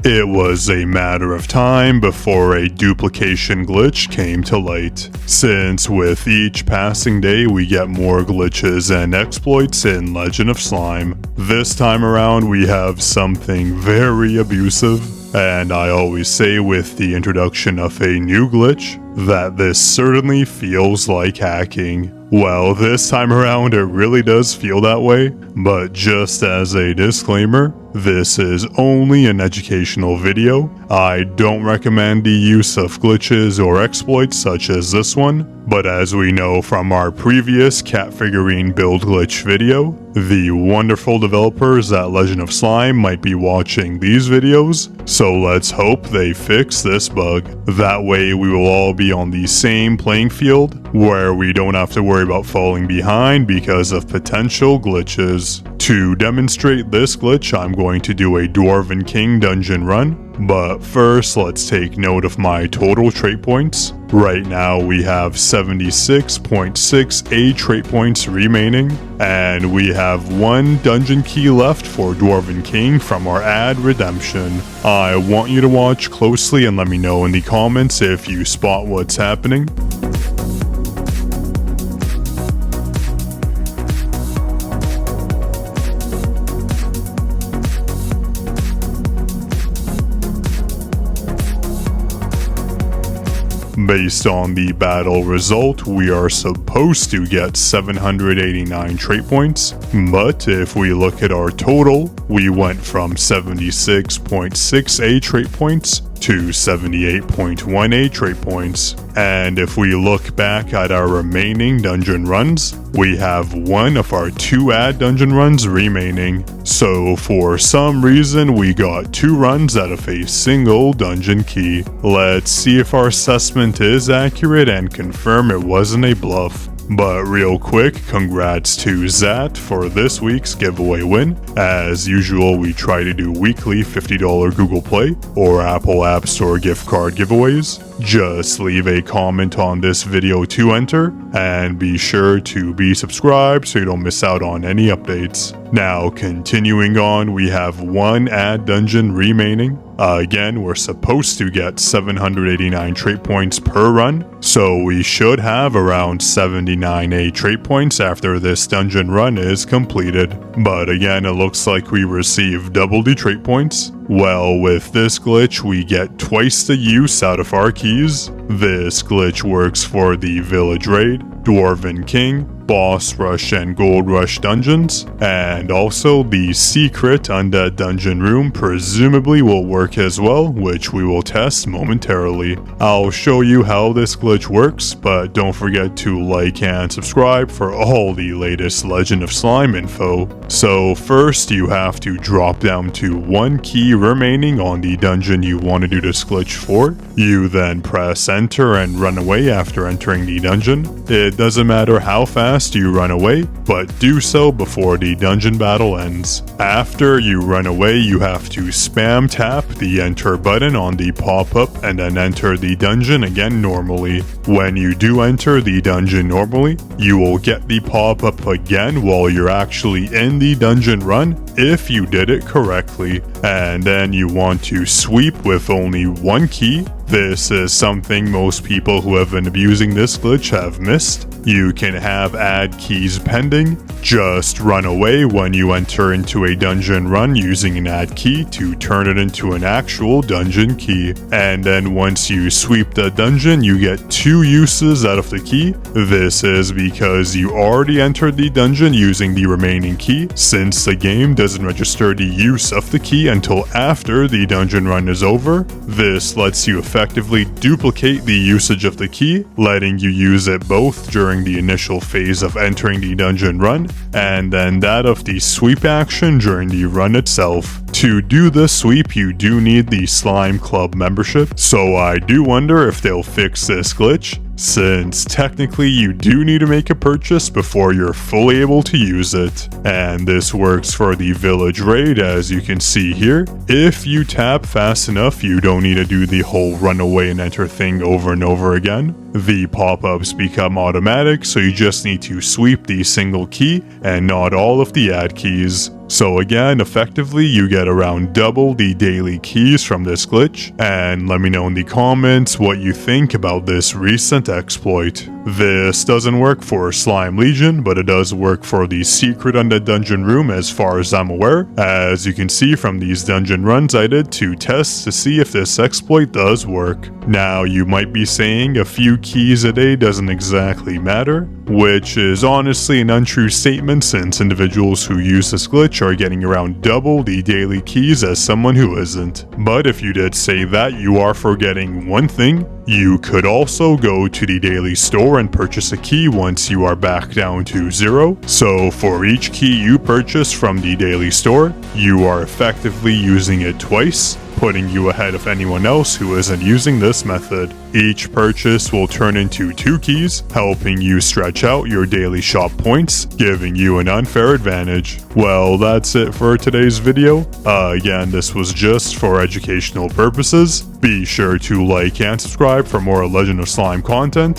It was a matter of time before a duplication glitch came to light, since with each passing day we get more glitches and exploits in Legend of Slime. This time around we have something very abusive, and I always say with the introduction of a new glitch that this certainly feels like hacking. Well, this time around it really does feel that way, but just as a disclaimer, this is only an educational video. I don't recommend the use of glitches or exploits such as this one, but as we know from our previous cat figurine build glitch video, the wonderful developers at Legend of Slime might be watching these videos, so let's hope they fix this bug. That way we will all be on the same playing field, where we don't have to worry about falling behind because of potential glitches. To demonstrate this glitch, I'm going to do a Dwarven King dungeon run, but first let's take note of my total trait points. Right now we have 76.6 trait points remaining, and we have one dungeon key left for Dwarven King from our ad redemption. I want you to watch closely and let me know in the comments if you spot what's happening. Based on the battle result, we are supposed to get 789 trait points, but if we look at our total, we went from 76.6 trait points to 78.1 trait points. And if we look back at our remaining dungeon runs, we have one of our two ad dungeon runs remaining. So for some reason we got two runs out of a single dungeon key. Let's see if our assessment is accurate and confirm it wasn't a bluff. But real quick, congrats to Zat for this week's giveaway win. As usual, we try to do weekly $50 Google Play or Apple App Store gift card giveaways. Just leave a comment on this video to enter, and be sure to be subscribed so you don't miss out on any updates. Now, continuing on, we have one ad dungeon remaining. Again, we're supposed to get 789 trait points per run, so we should have around 79 trait points after this dungeon run is completed. But again, it looks like we receive double the trait points. Well, with this glitch, we get twice the use out of our keys. This glitch works for the Village Raid, Dwarven King, Boss Rush and Gold Rush dungeons, and also the secret Undead Dungeon room presumably will work as well, which we will test momentarily. I'll show you how this glitch works, but don't forget to like and subscribe for all the latest Legend of Slime info. So first you have to drop down to one key remaining on the dungeon you want to do this glitch for. You then press enter and run away after entering the dungeon. It doesn't matter how fast you run away, but do so before the dungeon battle ends. After you run away, you have to spam tap the enter button on the pop-up and then enter the dungeon again normally. When you do enter the dungeon normally, you will get the pop-up again while you're actually in the dungeon run if you did it correctly. And then you want to sweep with only one key. This is something most people who have been abusing this glitch have missed. You can have ad keys pending. Just run away when you enter into a dungeon run using an ad key to turn it into an actual dungeon key. And then once you sweep the dungeon, you get two uses out of the key. This is because you already entered the dungeon using the remaining key, since the game doesn't register the use of the key until after the dungeon run is over. This lets you effectively duplicate the usage of the key, letting you use it both during the initial phase of entering the dungeon run, and then that of the sweep action during the run itself. To do the sweep, you do need the Slime Club membership, so I do wonder if they'll fix this glitch, since technically you do need to make a purchase before you're fully able to use it. And this works for the Village Raid, as you can see here. If you tap fast enough, you don't need to do the whole run away and enter thing over and over again. The pop-ups become automatic, so you just need to sweep the single key and not all of the ad keys. So again, effectively you get around double the daily keys from this glitch, and let me know in the comments what you think about this recent exploit. This doesn't work for Slime Legion, but it does work for the secret undead dungeon room as far as I'm aware, as you can see from these dungeon runs I did to test to see if this exploit does work. Now you might be saying a few keys a day doesn't exactly matter, which is honestly an untrue statement since individuals who use this glitch are getting around double the daily keys as someone who isn't. But if you did say that, you are forgetting one thing. You could also go to the daily store and purchase a key once you are back down to 0. So for each key you purchase from the daily store, you are effectively using it twice, putting you ahead of anyone else who isn't using this method. Each purchase will turn into 2 keys, helping you stretch out your daily shop points, giving you an unfair advantage. Well, that's it for today's video. Again, this was just for educational purposes. Be sure to like and subscribe for more Legend of Slime content,